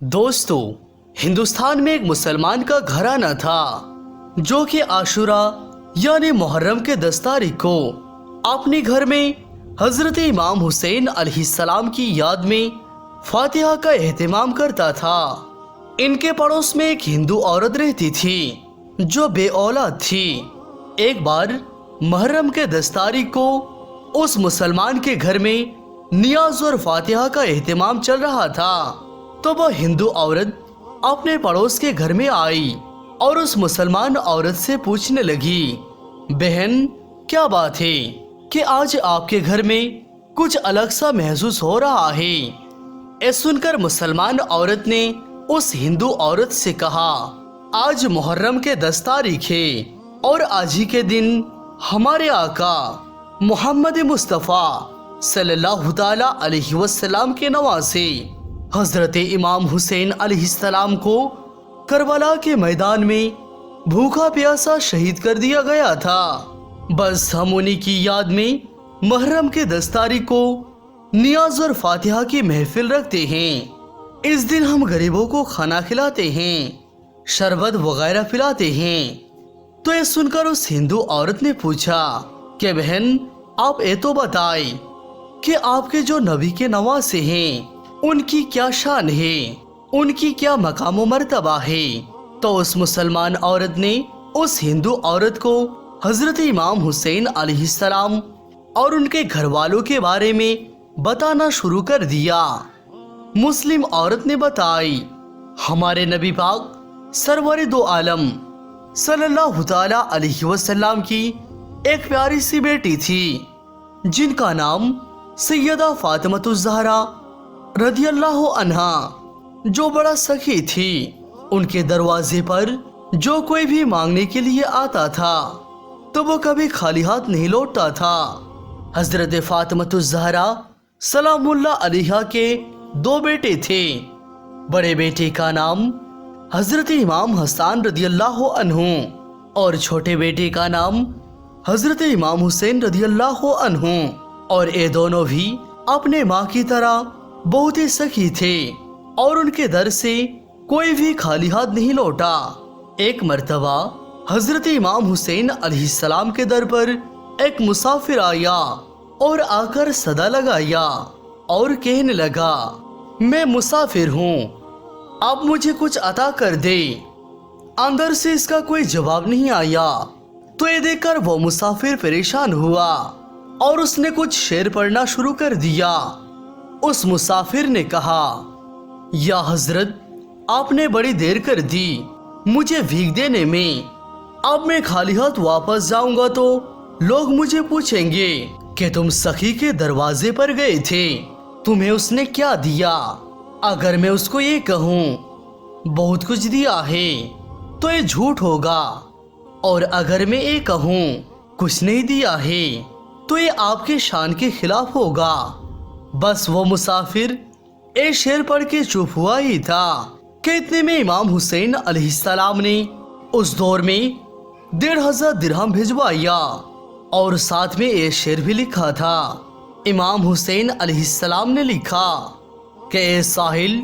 दोस्तों, हिंदुस्तान में एक मुसलमान का घराना था जो कि आशुरा यानी मुहर्रम के 10 तारीख को अपने घर में हजरत इमाम हुसैन अलैहिस्सलाम की याद में फातिहा का एहतमाम करता था। इनके पड़ोस में एक हिंदू औरत रहती थी जो बे औलाद थी। एक बार मुहर्रम के 10 तारीख को उस मुसलमान के घर में नियाज और फातिहा का एहतमाम चल रहा था, तो वह हिंदू औरत अपने पड़ोस के घर में आई और उस मुसलमान औरत से पूछने लगी, बहन क्या बात है कि आज आपके घर में कुछ अलग सा महसूस हो रहा है। ये सुनकर मुसलमान औरत ने उस हिंदू औरत से कहा, आज मुहर्रम के 10 तारीख है और आज ही के दिन हमारे आका मोहम्मद मुस्तफ़ा सल्लल्लाहु ताला अलैहि वसल्लम के नवासे हजरत इमाम हुसैन अलैहिस्सलाम को करबला के मैदान में भूखा प्यासा शहीद कर दिया गया था। बस हम उन्हीं की याद में मुहर्रम के 10 तारीख को नियाज और फातिहा की महफिल रखते हैं। इस दिन हम गरीबों को खाना खिलाते हैं, शरबत वगैरह पिलाते हैं। तो ये सुनकर उस हिंदू औरत ने पूछा कि बहन आप ये तो बताए कि आपके जो नबी के नवासे हैं उनकी क्या शान है, उनकी क्या मकाम मर्तबा है। तो उस मुसलमान औरत ने उस हिंदू औरत को हजरत इमाम हुसैन अलैहिस्सलाम और उनके घर वालों के बारे में बताना शुरू कर दिया। मुस्लिम औरत ने बताई, हमारे नबी पाक सरवर दो आलम सल्लल्लाहु ताला अलैहि वसल्लम की एक प्यारी सी बेटी थी जिनका नाम सैयदा फातिमतुज़ ज़हरा रदियल्लाहु अन्हा, जो बड़ा सखी थी। उनके दरवाजे पर जो कोई भी मांगने के लिए आता था तो वो कभी खाली हाथ नहीं लौटता था। हजरत फातिमतुज़ ज़हरा सलामुल्लाह अलैहा के 2 बेटे थे। बड़े बेटे का नाम हजरत इमाम हसन रदियल्लाहु अन्हु और छोटे बेटे का नाम हजरत इमाम हुसैन रदियल्लाहु अन्हु। और ये दोनों भी अपने माँ की तरह बहुत ही सखी थे और उनके दर से कोई भी खाली हाथ नहीं लौटा। एक मर्तबा हजरत इमाम हुसैन अलैहिस्सलाम के दर पर एक मुसाफिर आया और आकर सदा लगाया और कहने लगा, मैं मुसाफिर हूँ, आप मुझे कुछ अता कर दे। अंदर से इसका कोई जवाब नहीं आया तो ये देखकर वो मुसाफिर परेशान हुआ और उसने कुछ शेर पढ़ना शुरू कर दिया। उस मुसाफिर ने कहा, या हजरत आपने बड़ी देर कर दी मुझे भीख देने में। अब मैं खाली हाथ वापस जाऊंगा तो लोग मुझे पूछेंगे कि तुम सखी के दरवाजे पर गए थे, तुम्हें उसने क्या दिया। अगर मैं उसको ये कहूँ बहुत कुछ दिया है तो ये झूठ होगा, और अगर मैं ये कहूँ कुछ नहीं दिया है तो ये आपके शान के खिलाफ होगा। बस वो मुसाफिर एक शेर पढ़ के चुप हुआ ही था कि इतने में इमाम हुसैन अलैहिस्सलाम ने उस दौर में 1500 दिरहम भिजवाया और साथ में एक शेर भी लिखा था। इमाम हुसैन अलैहिस्सलाम ने लिखा कि ए साहिल,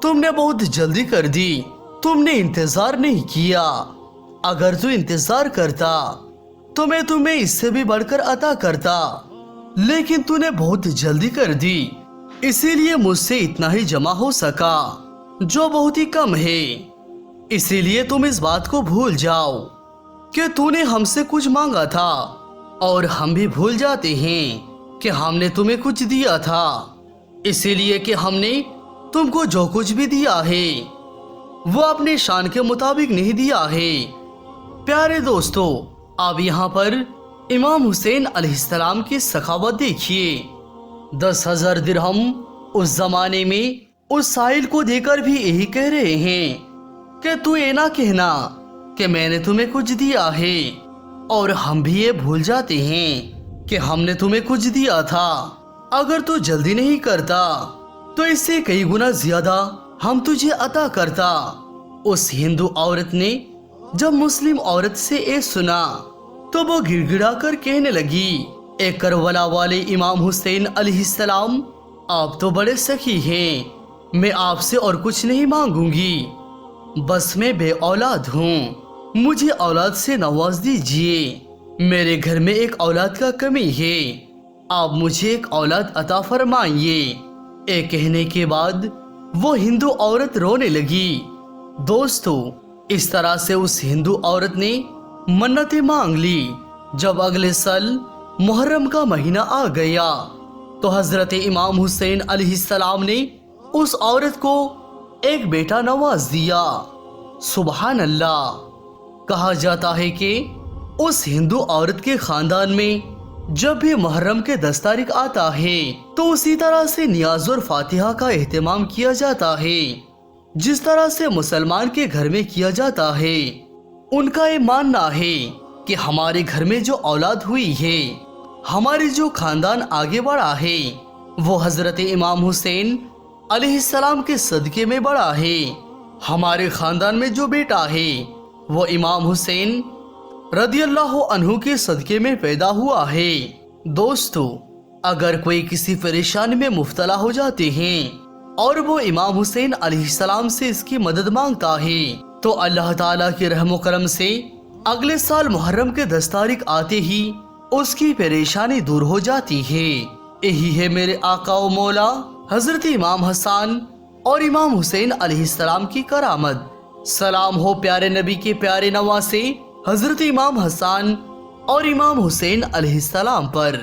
तुमने बहुत जल्दी कर दी, तुमने इंतजार नहीं किया। अगर तू इंतजार करता तो मैं तुम्हें इससे भी बढ़कर अता करता, लेकिन तूने बहुत जल्दी कर दी, इसीलिए मुझसे इतना ही जमा हो सका जो बहुत ही कम है। इसीलिए तुम इस बात को भूल जाओ कि तूने हमसे कुछ मांगा था, और हम भी भूल जाते हैं कि हमने तुम्हें कुछ दिया था, इसीलिए कि हमने तुमको जो कुछ भी दिया है वो अपने शान के मुताबिक नहीं दिया है। प्यारे दोस्तों, अब यहाँ पर इमाम हुसैन अलैहिस्सलाम की सखावत देखिए। 10,000 दिरहम उस जमाने में उस साहिल को देकर भी यही कह रहे हैं कि तू ये ना कहना कि मैंने तुम्हें कुछ दिया है, और हम भी ये भूल जाते हैं कि हमने तुम्हें कुछ दिया था। अगर तू जल्दी नहीं करता तो इससे कई गुना ज्यादा हम तुझे अता करता। उस हिंदू औरत ने जब मुस्लिम औरत से ये सुना तो वो गिड़गिड़ा कर कहने लगी, ए करबला वाले इमाम हुसैन अलैहिस्सलाम, आप तो बड़े सखी हैं, میں آپ سے اور کچھ نہیں مانگوں گی، بس میں بے اولاد ہوں، مجھے اولاد سے نواز دیجیے، میرے گھر میں ایک اولاد کا کمی ہے، آپ مجھے ایک اولاد عطا فرمائیے۔ ایک کہنے کے بعد وہ ہندو عورت رونے لگی۔ دوستو، اس طرح سے اس ہندو عورت نے منتیں مانگ لی۔ جب اگلے سال محرم کا مہینہ آ گیا تو حضرت امام حسین علیہ السلام نے اس عورت کو ایک بیٹا نواز دیا۔ سبحان اللہ! کہا جاتا ہے کہ اس ہندو عورت کے خاندان میں جب بھی محرم کے 10 تاریخ آتا ہے تو اسی طرح سے نیاز اور فاتحہ کا اہتمام کیا جاتا ہے جس طرح سے مسلمان کے گھر میں کیا جاتا ہے۔ ان کا یہ ماننا ہے کہ ہمارے گھر میں جو اولاد ہوئی ہے، ہمارے جو خاندان آگے بڑھا ہے، وہ حضرت امام حسین علیہ السلام کے صدقے میں بڑھا ہے۔ ہمارے خاندان میں جو بیٹا ہے وہ امام حسین رضی اللہ عنہ کے صدقے میں پیدا ہوا ہے۔ دوستو، اگر کوئی کسی پریشانی میں مبتلا ہو جاتے ہیں اور وہ امام حسین علیہ السلام سے اس کی مدد مانگتا ہے تو اللہ تعالیٰ کے رحم و کرم سے اگلے سال محرم کے 10 تاریخ آتے ہی اس کی پریشانی دور ہو جاتی ہے۔ یہی ہے میرے آقا و مولا حضرت امام حسن اور امام حسین علیہ السلام کی کرامت۔ سلام ہو پیارے نبی کے پیارے نواسے حضرت امام حسن اور امام حسین علیہ السلام پر۔